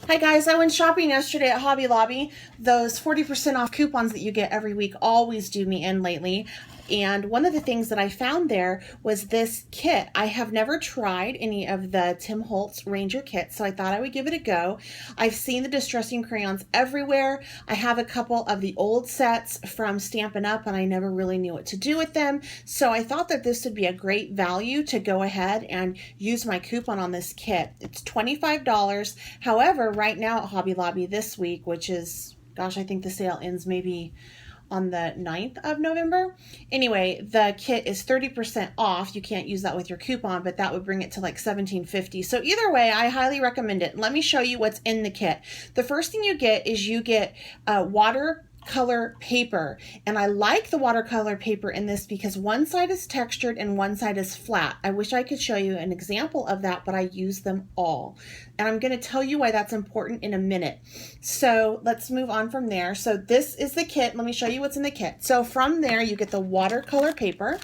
Hi guys, I went shopping yesterday at Hobby Lobby. Those 40% off coupons that you get every week always do me in lately. And one of the things that I found there was this kit. I have never tried any of the Tim Holtz Ranger kits, so I thought I would give it a go. I've seen the distressing crayons everywhere. I have a couple of the old sets from Stampin' Up, and I never really knew what to do with them. So I thought that this would be a great value to go ahead and use my coupon on this kit. It's $25. However, right now at Hobby Lobby this week, which is, gosh, I think the sale ends maybe on the 9th of November. Anyway, the kit is 30% off. You can't use that with your coupon, but that would bring it to like $17.50. So either way, I highly recommend it. Let me show you what's in the kit. The first thing you get is you get watercolor paper, and I like the watercolor paper in this because one side is textured and one side is flat. I wish I could show you an example of that, but I use them all, and I'm going to tell you why that's important in a minute. So let's move on from there. So this is the kit. Let me show you what's in the kit. So from there you get the watercolor paper,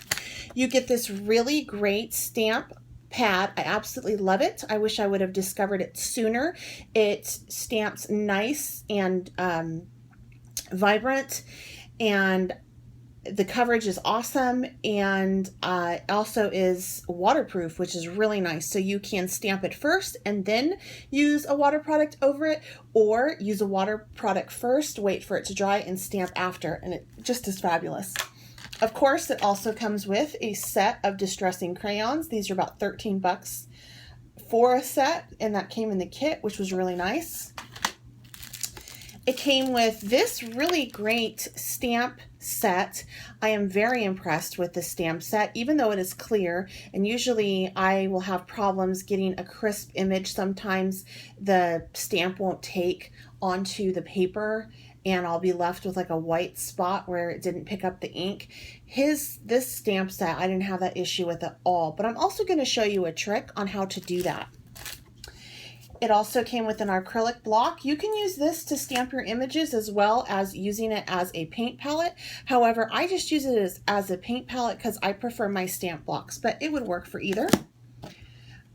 you get this really great stamp pad. I absolutely love it. I wish I would have discovered it sooner. It stamps nice and vibrant, and the coverage is awesome, and also is waterproof, which is really nice. So you can stamp it first and then use a water product over it, or use a water product first, wait for it to dry, and stamp after, and it just is fabulous. Of course, it also comes with a set of distressing crayons. These are about 13 bucks for a set, and that came in the kit, which was really nice. It came with this really great stamp set. I am very impressed with the stamp set, even though it is clear, and usually I will have problems getting a crisp image. Sometimes the stamp won't take onto the paper, and I'll be left with like a white spot where it didn't pick up the ink. This stamp set, I didn't have that issue with at all, but I'm also going to show you a trick on how to do that. It also came with an acrylic block. You can use this to stamp your images as well as using it as a paint palette. However, I just use it as a paint palette because I prefer my stamp blocks, but it would work for either.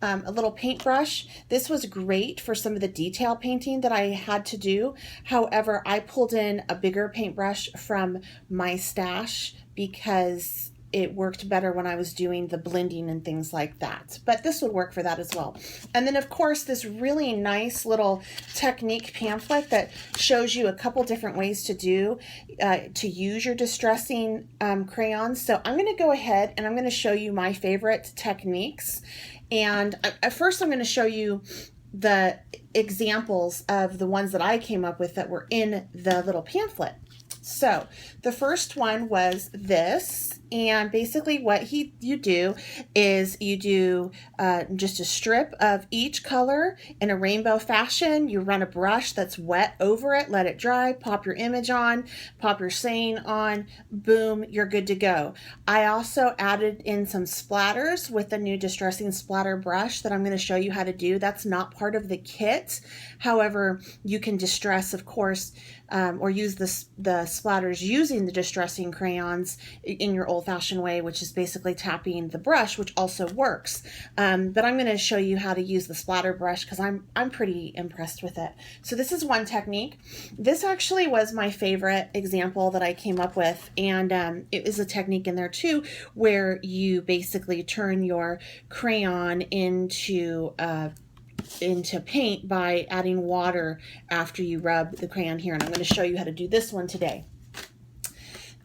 A little paintbrush. This was great for some of the detail painting that I had to do. However, I pulled in a bigger paintbrush from my stash because it worked better when I was doing the blending and things like that. But this would work for that as well. And then of course, this really nice little technique pamphlet that shows you a couple different ways to use your distressing crayons. So I'm gonna go ahead and I'm gonna show you my favorite techniques. And at first I'm gonna show you the examples of the ones that I came up with that were in the little pamphlet. So the first one was this, and basically what you do is you do just a strip of each color in a rainbow fashion. You run a brush that's wet over it, let it dry, pop your image on, pop your saying on, boom, you're good to go. I also added in some splatters with the new Distressing Splatter brush that I'm going to show you how to do. That's not part of the kit. However, you can distress, of course, or use the splatters using the distressing crayons in your old-fashioned way, which is basically tapping the brush, which also works. But I'm going to show you how to use the splatter brush because I'm pretty impressed with it. So this is one technique. This actually was my favorite example that I came up with, and it is a technique in there too where you basically turn your crayon into paint by adding water after you rub the crayon here, and I'm going to show you how to do this one today.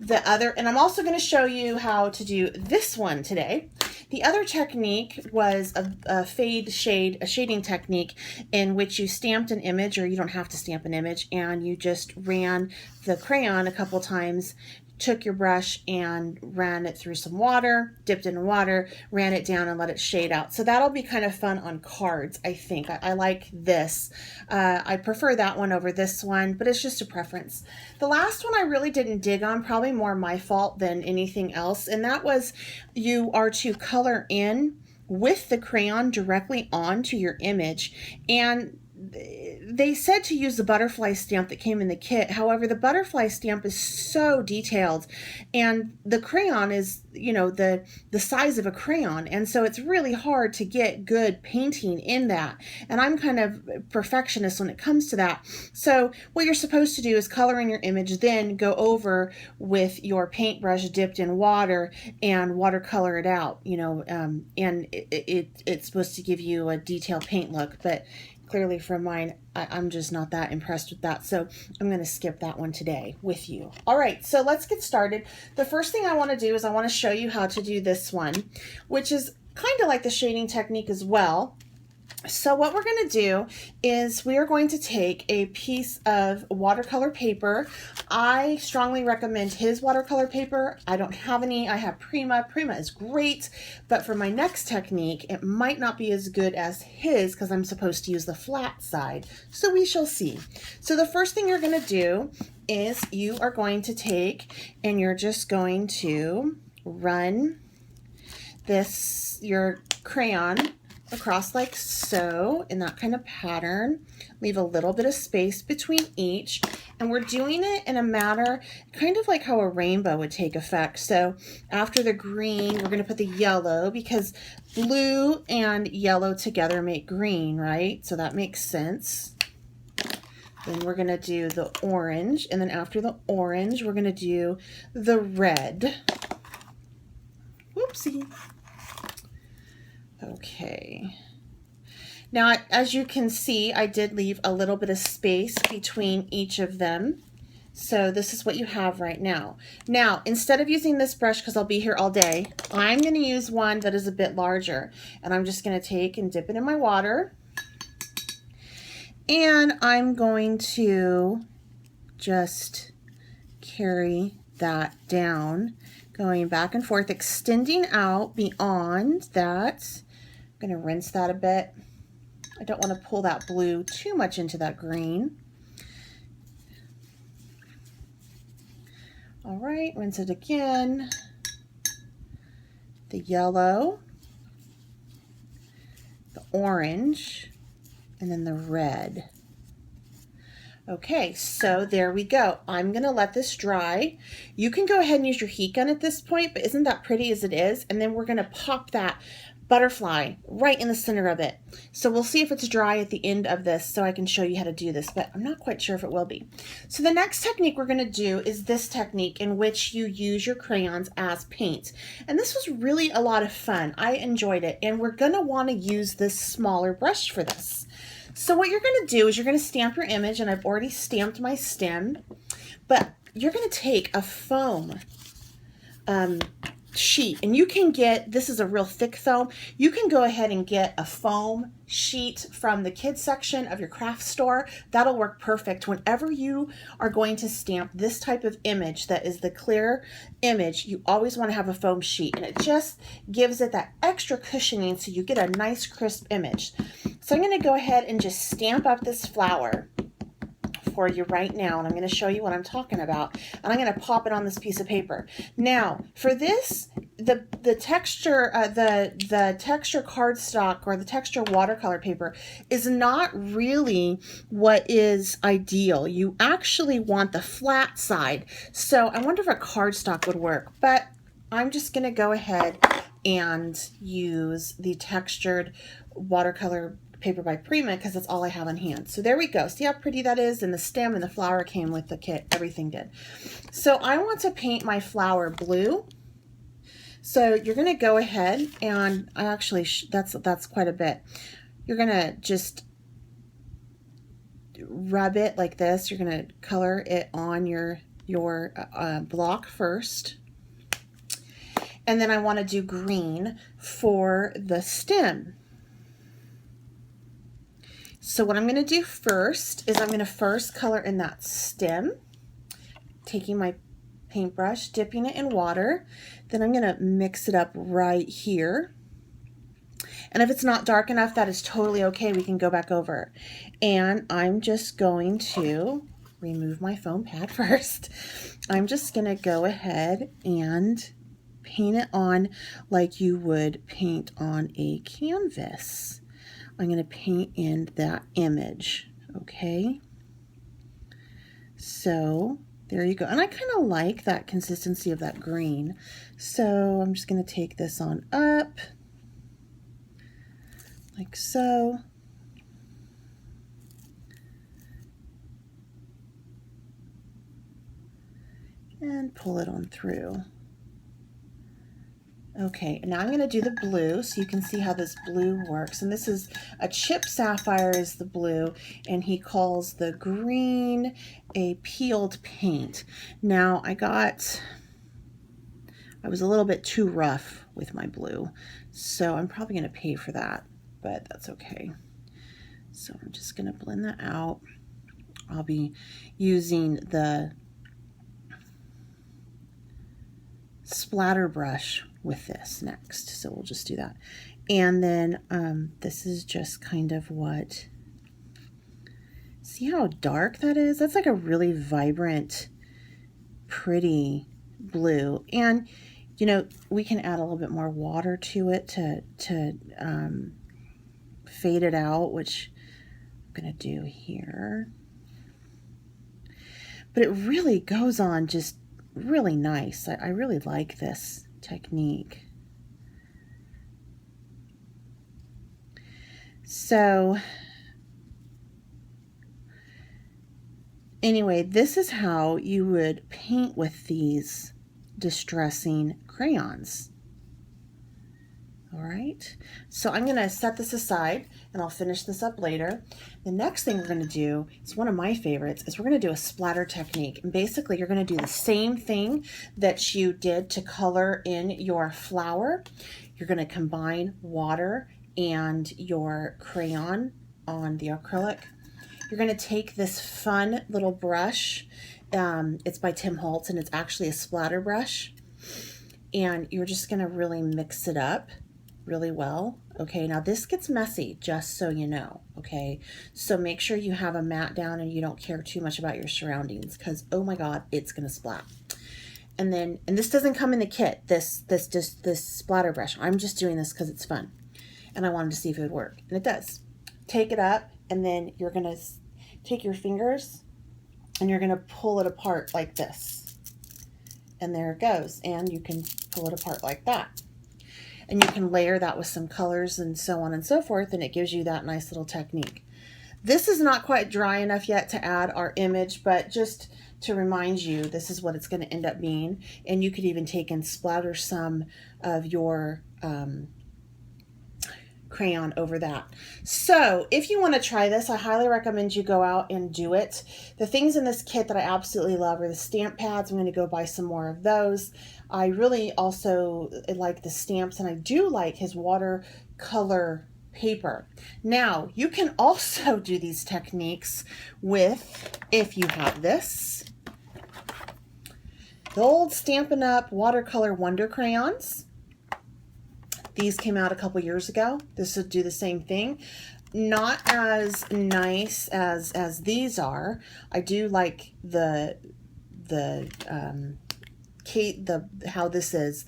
And I'm also going to show you how to do this one today. The other technique was a shading technique in which you stamped an image, or you don't have to stamp an image, and you just ran the crayon a couple times, took your brush and ran it through some water, dipped in water, ran it down and let it shade out. So that'll be kind of fun on cards, I think. I like this. I prefer that one over this one, but it's just a preference. The last one I really didn't dig on, probably more my fault than anything else, and that was you are to color in with the crayon directly onto your image. And they said to use the butterfly stamp that came in the kit. However, the butterfly stamp is so detailed, and the crayon is, you know, the size of a crayon, and so it's really hard to get good painting in that. And I'm kind of perfectionist when it comes to that. So what you're supposed to do is color in your image, then go over with your paintbrush dipped in water and watercolor it out, you know, and it's supposed to give you a detailed paint look. But clearly from mine, I'm just not that impressed with that. So I'm going to skip that one today with you. All right, so let's get started. The first thing I want to do is I want to show you how to do this one, which is kind of like the shading technique as well. So what we're going to do is we are going to take a piece of watercolor paper. I strongly recommend his watercolor paper. I don't have any. I have Prima. Prima is great, but for my next technique, it might not be as good as his because I'm supposed to use the flat side. So we shall see. So the first thing you're going to do is you are going to take and you're just going to run your crayon across like so, in that kind of pattern. Leave a little bit of space between each, and we're doing it in a manner kind of like how a rainbow would take effect. So after the green, we're going to put the yellow, because blue and yellow together make green, right? So that makes sense. Then we're going to do the orange, and then after the orange, we're going to do the red. Whoopsie. Okay. Now, as you can see, I did leave a little bit of space between each of them. So this is what you have right now. Now, instead of using this brush, because I'll be here all day, I'm going to use one that is a bit larger. And I'm just going to take and dip it in my water. And I'm going to just carry that down, going back and forth, extending out beyond that. I'm going to rinse that a bit. I don't want to pull that blue too much into that green. All right, rinse it again. The yellow, the orange, and then the red. Okay, so there we go. I'm going to let this dry. You can go ahead and use your heat gun at this point, but isn't that pretty as it is? And then we're going to pop that butterfly right in the center of it. So we'll see if it's dry at the end of this so I can show you how to do this, but I'm not quite sure if it will be. So the next technique we're going to do is this technique, in which you use your crayons as paint. And this was really a lot of fun. I enjoyed it, and we're going to want to use this smaller brush for this. So what you're going to do is you're going to stamp your image, and I've already stamped my stem, but you're going to take a foam sheet, and you can get, this is a real thick foam, you can go ahead and get a foam sheet from the kids section of your craft store. That'll work perfect whenever you are going to stamp this type of image that is the clear image. You always want to have a foam sheet, and it just gives it that extra cushioning so you get a nice crisp image. So I'm going to go ahead and just stamp up this flower for you right now, and I'm going to show you what I'm talking about, and I'm going to pop it on this piece of paper. Now for this, the texture the texture cardstock or the texture watercolor paper is not really what is ideal. You actually want the flat side, so I wonder if a cardstock would work, but I'm just going to go ahead and use the textured watercolor paper by Prima because that's all I have on hand. So there we go. See how pretty that is? And the stem and the flower came with the kit. Everything did. So I want to paint my flower blue. So you're going to go ahead, and I actually, that's quite a bit. You're going to just rub it like this. You're going to color it on your block first. And then I want to do green for the stem. So what I'm going to do first is I'm going to first color in that stem, taking my paintbrush, dipping it in water. Then I'm going to mix it up right here. And if it's not dark enough, that is totally okay. We can go back over. And I'm just going to remove my foam pad first. I'm just going to go ahead and paint it on like you would paint on a canvas. I'm going to paint in that image, okay? So there you go. And I kind of like that consistency of that green. So I'm just going to take this on up, like so. And pull it on through. Okay, now I'm going to do the blue so you can see how this blue works. And this is a chip sapphire is the blue, and he calls the green a peeled paint. Now I was a little bit too rough with my blue, so I'm probably going to pay for that, but that's okay. So I'm just going to blend that out. I'll be using the splatter brush with this next, so we'll just do that. And then this is just kind of what, see how dark that is? That's like a really vibrant, pretty blue. And you know, we can add a little bit more water to it to fade it out, which I'm gonna do here. But it really goes on just really nice. I really like this technique. So anyway, this is how you would paint with these distressing crayons. All right, so I'm going to set this aside and I'll finish this up later. The next thing we're going to do, it's one of my favorites, is we're going to do a splatter technique. And basically you're going to do the same thing that you did to color in your flower. You're going to combine water and your crayon on the acrylic. You're going to take this fun little brush. It's by Tim Holtz and it's actually a splatter brush. And you're just going to really mix it up really well. Okay, now this gets messy, just so you know, okay? So make sure you have a mat down and you don't care too much about your surroundings because, oh my God, it's gonna splat. And then, and this doesn't come in the kit, this splatter brush. I'm just doing this because it's fun. And I wanted to see if it would work, and it does. Take it up, and then you're gonna take your fingers and you're gonna pull it apart like this. And there it goes, and you can pull it apart like that. And you can layer that with some colors and so on and so forth, and it gives you that nice little technique. This is not quite dry enough yet to add our image, but just to remind you, this is what it's going to end up being. And you could even take and splatter some of your crayon over that. So if you want to try this, I highly recommend you go out and do it. The things in this kit that I absolutely love are the stamp pads. I'm going to go buy some more of those. I really also like the stamps, and I do like his watercolor paper. Now, you can also do these techniques with, if you have this, the old Stampin' Up! Watercolor Wonder crayons. These came out a couple years ago. This would do the same thing. Not as nice as these are. I do like how this is,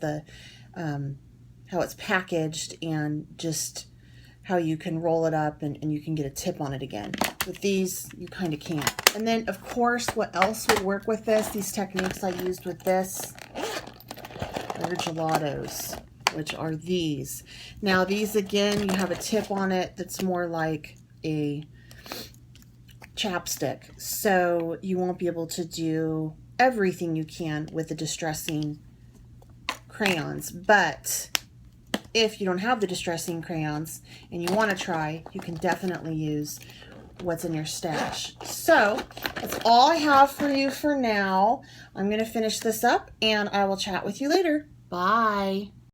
how it's packaged, and just how you can roll it up and you can get a tip on it again. With these, you kind of can't. And then, of course, what else would work with this? These techniques I used with this are gelatos, which are these. Now, these, again, you have a tip on it that's more like a chapstick. So you won't be able to do everything you can with the distressing crayons. But if you don't have the distressing crayons and you want to try, you can definitely use what's in your stash. So that's all I have for you for now. I'm going to finish this up and I will chat with you later. Bye.